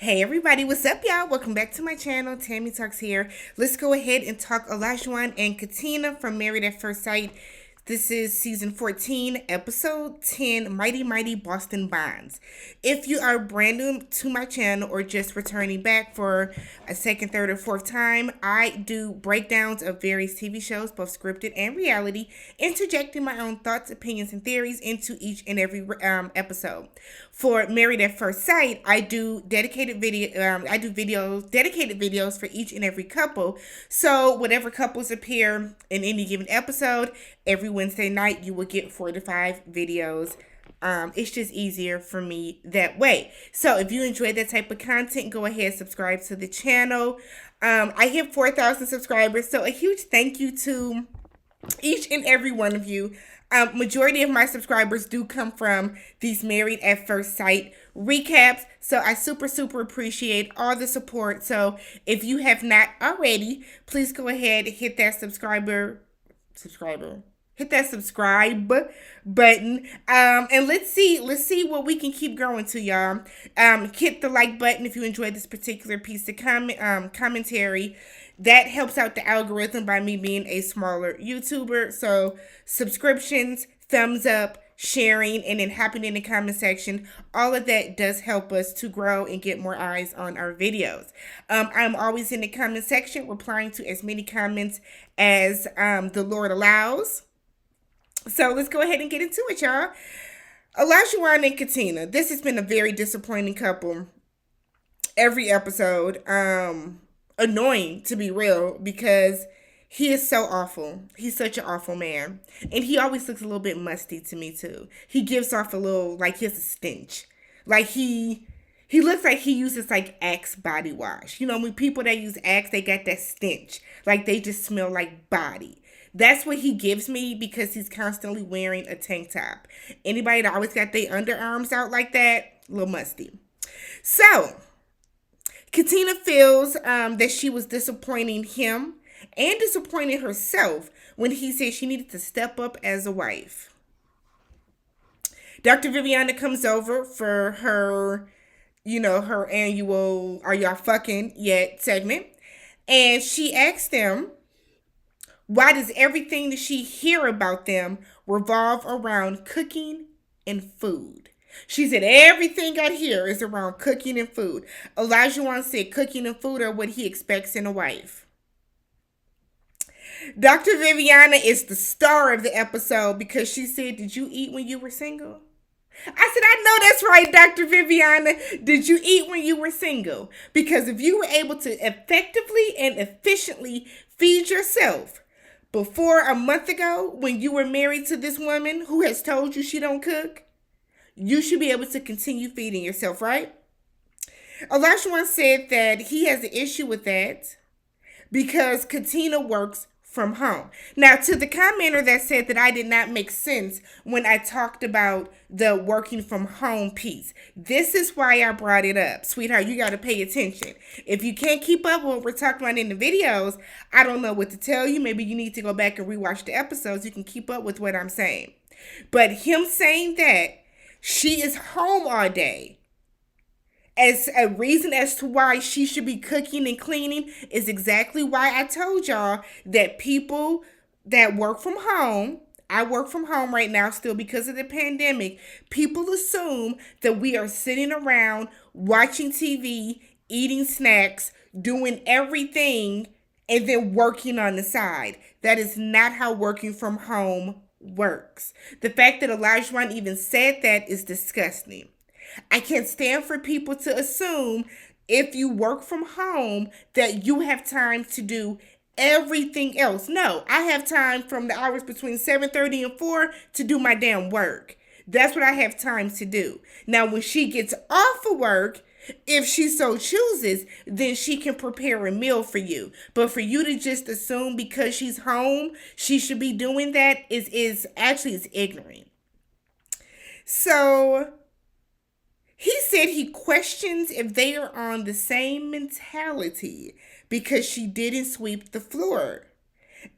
Hey everybody, what's up y'all? Welcome back to my channel. Tammy Talks here. Let's go ahead and talk Olajuwon and Katina from Married at First Sight. This is season 14, episode 10, Mighty Mighty Boston Bonds. If you are brand new to my channel or just returning back for a second, third, or fourth time, I do breakdowns of various TV shows, both scripted and reality, interjecting my own thoughts, opinions, and theories into each and every episode. For Married at First Sight, I do dedicated dedicated videos for each and every couple. So whatever couples appear in any given episode, every Wednesday night you will get 4 to 5 videos. It's just easier for me that way. So if you enjoy that type of content, go ahead and subscribe to the channel. I hit 4,000 subscribers, so a huge thank you to each and every one of you. Majority of my subscribers do come from these Married at First Sight recaps, so I super appreciate all the support. So if you have not already, please go ahead and hit that hit that subscribe button, and let's see what we can keep growing to, y'all. Hit the like button if you enjoyed this particular piece of commentary. That helps out the algorithm by me being a smaller YouTuber. So subscriptions, thumbs up, sharing, and then hopping in the comment section, all of that does help us to grow and get more eyes on our videos. I'm always in the comment section replying to as many comments as the Lord allows. So let's go ahead and get into it, y'all. Olajuwon and Katina. This has been a very disappointing couple. Every episode. Annoying, to be real, because he is so awful. He's such an awful man. And he always looks a little bit musty to me, too. He gives off a little, like, he has a stench. Like, he looks like he uses, like, Axe body wash. You know, when people that use Axe, they got that stench. Like, they just smell like body. That's what he gives me because he's constantly wearing a tank top. Anybody that always got their underarms out like that, a little musty. So Katina feels that she was disappointing him and disappointing herself when he said she needed to step up as a wife. Dr. Viviana comes over for her, her annual "Are y'all fucking yet?" segment, and she asks them, why does everything that she hear about them revolve around cooking and food? She said everything I hear is around cooking and food. Olajuwon said cooking and food are what he expects in a wife. Dr. Viviana is the star of the episode because she said, did you eat when you were single? I said, I know that's right, Dr. Viviana. Did you eat when you were single? Because if you were able to effectively and efficiently feed yourself before a month ago when you were married to this woman who has told you she don't cook, you should be able to continue feeding yourself, right? Olajuwon said that he has an issue with that because Katina works from home. Now, to the commenter that said that I did not make sense when I talked about the working from home piece, this is why I brought it up. Sweetheart, you got to pay attention. If you can't keep up with what we're talking about in the videos, I don't know what to tell you. Maybe you need to go back and rewatch the episodes. You can keep up with what I'm saying. But him saying that she is home all day as a reason as to why she should be cooking and cleaning is exactly why I told y'all that people that work from home, I work from home right now still because of the pandemic, people assume that we are sitting around watching TV, eating snacks, doing everything, and then working on the side. That is not how working from home works. The fact that Olajuwon even said that is disgusting. I can't stand for people to assume if you work from home that you have time to do everything else. No, I have time from the hours between 7:30 and 4 to do my damn work. That's what I have time to do. Now, when she gets off of work, if she so chooses, then she can prepare a meal for you. But for you to just assume because she's home, she should be doing that is ignorant. So he said he questions if they are on the same mentality because she didn't sweep the floor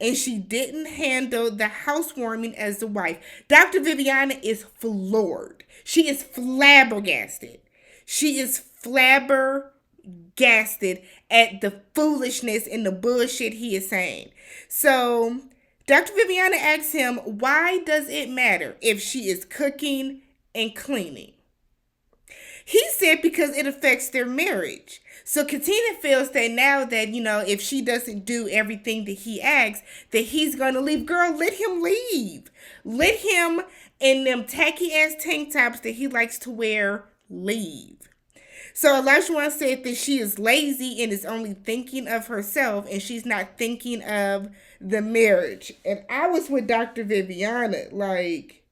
and she didn't handle the housewarming as the wife. Dr. Viviana is floored. She is flabbergasted. She is flabbergasted. gasted at the foolishness and the bullshit he is saying. So Dr. Viviana asks him, why does it matter if she is cooking and cleaning? He said because it affects their marriage. So Katina feels that now that, if she doesn't do everything that he asks, that he's going to leave. Girl, let him leave. Let him in them tacky ass tank tops that he likes to wear leave. So Olajuwon said that she is lazy and is only thinking of herself and she's not thinking of the marriage. And I was with Dr. Viviana, like,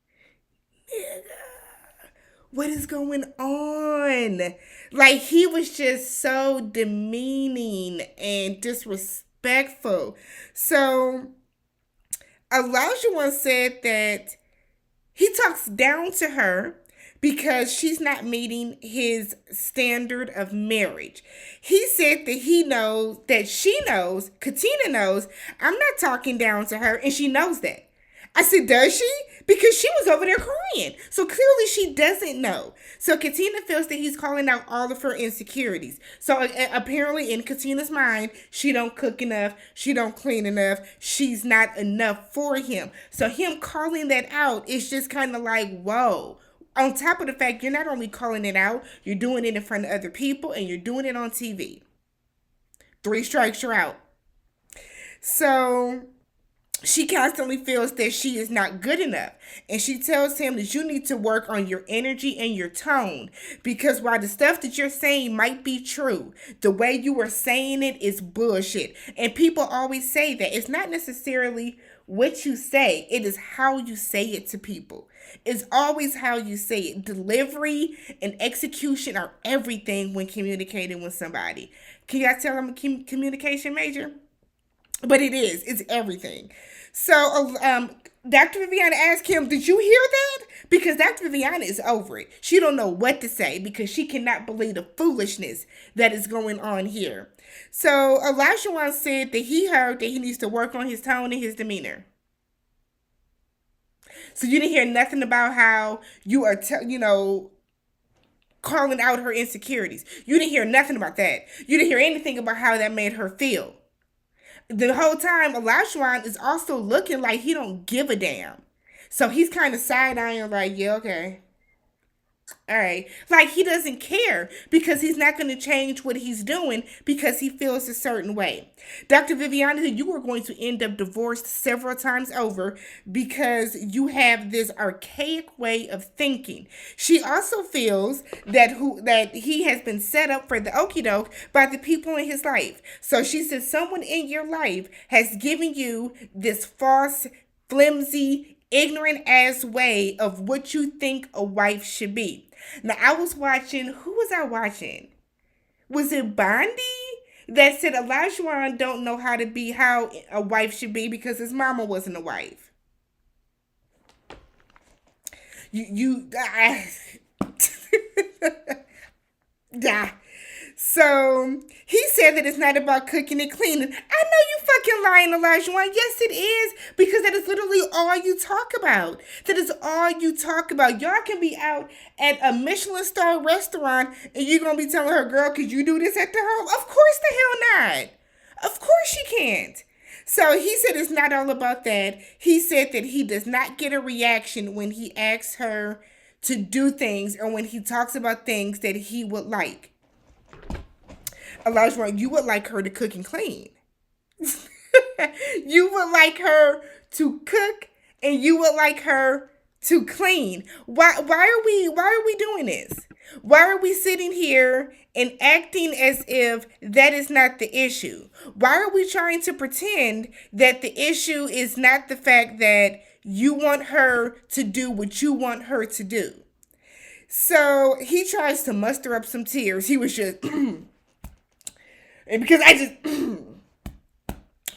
what is going on? Like, he was just so demeaning and disrespectful. So Olajuwon said that he talks down to her because she's not meeting his standard of marriage. He said that he knows, that she knows, Katina knows, I'm not talking down to her, and she knows that. I said, does she? Because she was over there crying. So clearly she doesn't know. So Katina feels that he's calling out all of her insecurities. So apparently in Katina's mind, she don't cook enough. She don't clean enough. She's not enough for him. So him calling that out is just kind of like, whoa. On top of the fact, you're not only calling it out, you're doing it in front of other people and you're doing it on TV. 3 strikes, you're out. So she constantly feels that she is not good enough. And she tells him that you need to work on your energy and your tone. Because while the stuff that you're saying might be true, the way you are saying it is bullshit. And people always say that. It's not necessarily what you say. It is how you say it to people. It's always how you say it. Delivery and execution are everything when communicating with somebody. Can you guys tell I'm a communication major? But it is. It's everything. So Dr. Viviana asked him, did you hear that? Because Dr. Viviana is over it. She don't know what to say because she cannot believe the foolishness that is going on here. So Olajuwon said that he heard that he needs to work on his tone and his demeanor. So you didn't hear nothing about how you are, calling out her insecurities. You didn't hear nothing about that. You didn't hear anything about how that made her feel. The whole time, Olajuwon is also looking like he don't give a damn. So he's kind of side-eyeing like, yeah, okay. All right. Like, he doesn't care because he's not going to change what he's doing because he feels a certain way. Dr. Viviana, you are going to end up divorced several times over because you have this archaic way of thinking. She also feels that he has been set up for the okie doke by the people in his life. So she says someone in your life has given you this false, flimsy, ignorant ass way of what you think a wife should be. Now, I was watching, who was I watching? Was it Bondi that said Olajuwon don't know how to be how a wife should be because his mama wasn't a wife? Yeah. So he said that it's not about cooking and cleaning. I know you fucking lying, Olajuwon. Yes, it is, because that is literally all you talk about. That is all you talk about. Y'all can be out at a Michelin star restaurant and you're gonna be telling her, girl, could you do this at the home? Of course the hell not. Of course she can't. So he said it's not all about that. He said that he does not get a reaction when he asks her to do things or when he talks about things that he would like. Olajuwon, you would like her to cook and clean. You would like her to cook and you would like her to clean. Why are we doing this? Why are we sitting here and acting as if that is not the issue? Why are we trying to pretend that the issue is not the fact that you want her to do what you want her to do? So he tries to muster up some tears. He was just and because I just,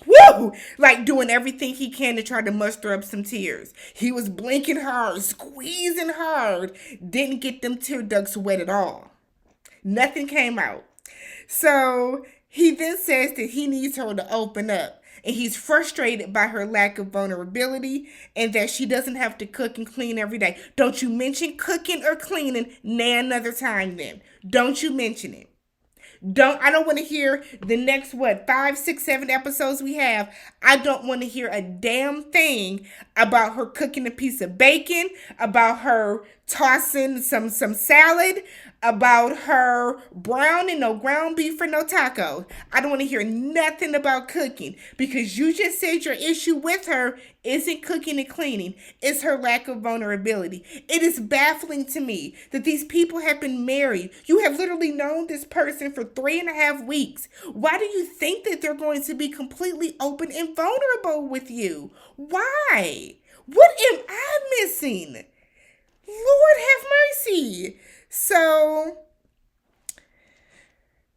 woo, like doing everything he can to try to muster up some tears. He was blinking hard, squeezing hard, didn't get them tear ducts wet at all. Nothing came out. So he then says that he needs her to open up. And he's frustrated by her lack of vulnerability and that she doesn't have to cook and clean every day. Don't you mention cooking or cleaning another time then. Don't you mention it. I don't want to hear the next, what, 5, 6, 7 episodes we have. I don't want to hear a damn thing about her cooking a piece of bacon, about her tossing some salad, about her browning no ground beef for no tacos. I don't want to hear nothing about cooking, because you just said your issue with her isn't cooking and cleaning. It's her lack of vulnerability. It is baffling to me that these people have been married. You have literally known this person for 3.5 weeks. Why do you think that they're going to be completely open and vulnerable with you? Why? What am I missing? Lord have mercy. So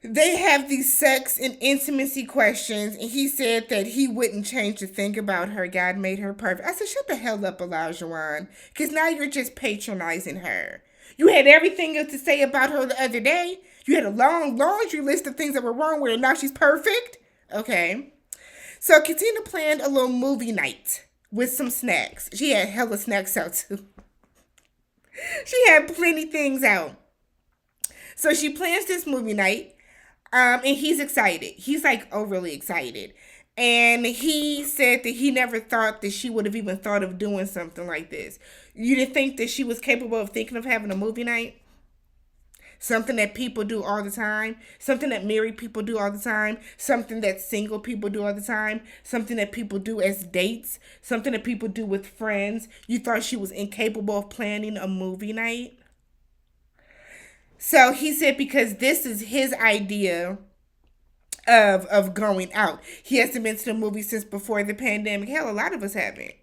they have these sex and intimacy questions, and he said that he wouldn't change a thing about her. God made her perfect. I said, shut the hell up, Olajuwon, because now you're just patronizing her. You had everything else to say about her the other day. You had a long laundry list of things that were wrong with her. Now she's perfect. Okay. So Katina planned a little movie night with some snacks. She had hella snacks out too. She had plenty things out. So she plans this movie night, and he's excited. He's like overly excited. And he said that he never thought that she would have even thought of doing something like this. You didn't think that she was capable of thinking of having a movie night? Something that people do all the time. Something that married people do all the time. Something that single people do all the time. Something that people do as dates. Something that people do with friends. You thought she was incapable of planning a movie night? So he said because this is his idea of going out. He hasn't been to the movie since before the pandemic. Hell, a lot of us haven't.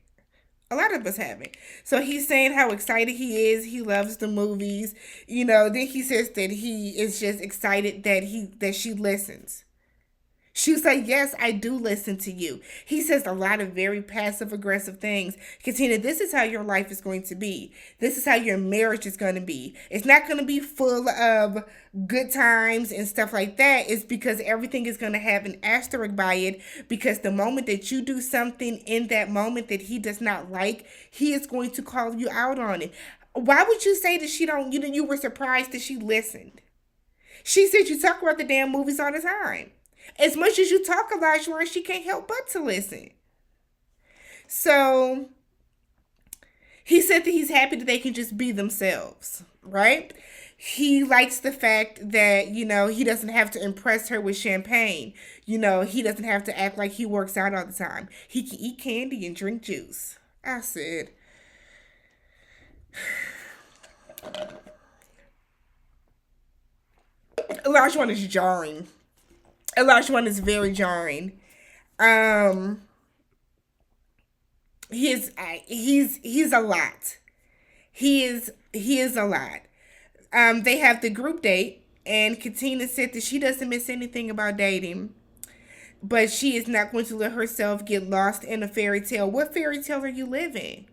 A lot of us haven't. So he's saying how excited he is. He loves the movies. Then he says that he is just excited that she listens. She was like, yes, I do listen to you. He says a lot of very passive aggressive things. Katina, this is how your life is going to be. This is how your marriage is going to be. It's not going to be full of good times and stuff like that. It's because everything is going to have an asterisk by it, because the moment that you do something in that moment that he does not like, he is going to call you out on it. Why would you say that you were surprised that she listened? She said you talk about the damn movies all the time. As much as you talk Olajuwon, she can't help but to listen. So he said that he's happy that they can just be themselves, right? He likes the fact that, he doesn't have to impress her with champagne. He doesn't have to act like he works out all the time. He can eat candy and drink juice. I said, Olajuwon is jarring. Olajuwon is very jarring. He's a lot. He is a lot. They have the group date, and Katina said that she doesn't miss anything about dating, but she is not going to let herself get lost in a fairy tale. What fairy tale are you living?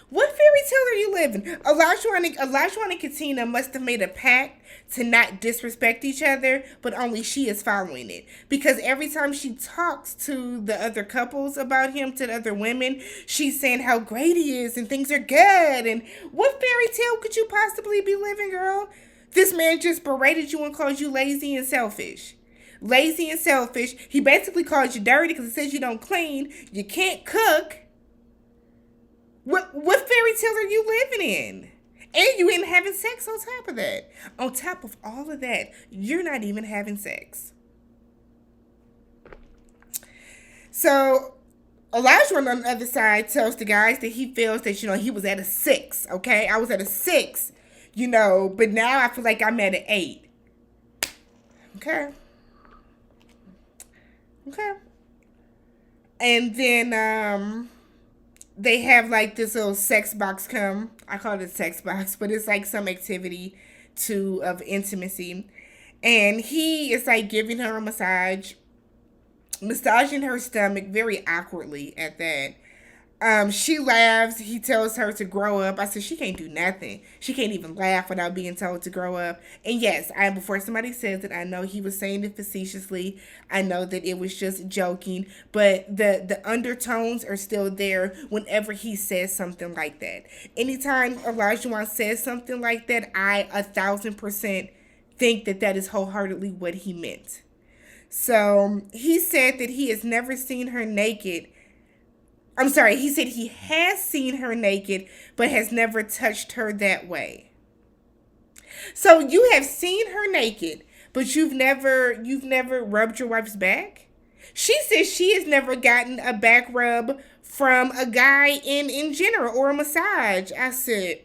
What fairy tale are you living? Olajuwon and Katina must have made a pact to not disrespect each other, but only she is following it. Because every time she talks to the other couples about him, to the other women, she's saying how great he is and things are good. And what fairy tale could you possibly be living, girl? This man just berated you and called you lazy and selfish. Lazy and selfish. He basically called you dirty because he says you don't clean, you can't cook. What fairy tale are you living in? And you ain't having sex on top of that. On top of all of that, you're not even having sex. So Olajuwon on the other side tells the guys that he feels that, he was at a 6, okay? I was at a 6, but now I feel like I'm at an 8. Okay. And then, they have like this little sex box come. I call it a sex box, but it's like some activity of intimacy. And he is like giving her a massaging her stomach very awkwardly at that. She laughs. He tells her to grow up. I said, she can't do nothing. She can't even laugh without being told to grow up. And yes, before somebody says it, I know he was saying it facetiously. I know that it was just joking, but the undertones are still there whenever he says something like that. Anytime Olajuwon says something like that, I 1,000% think that that is wholeheartedly what he meant. So he said that he has never seen her naked. I'm sorry, he said he has seen her naked, but has never touched her that way. So you have seen her naked, but you've never rubbed your wife's back? She says she has never gotten a back rub from a guy in general or a massage. I said,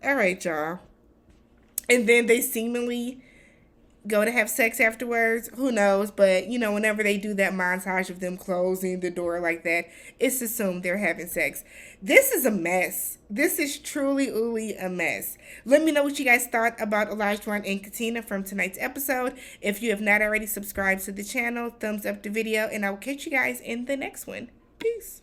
all right, y'all. And then they seemingly go to have sex afterwards. Who knows? But whenever they do that montage of them closing the door like that, it's assumed they're having sex. This is a mess. This is truly a mess. Let me know what you guys thought about Olajuwon and Katina from tonight's episode. If you have not already subscribed to the channel, thumbs up the video, and I will catch you guys in the next one. Peace.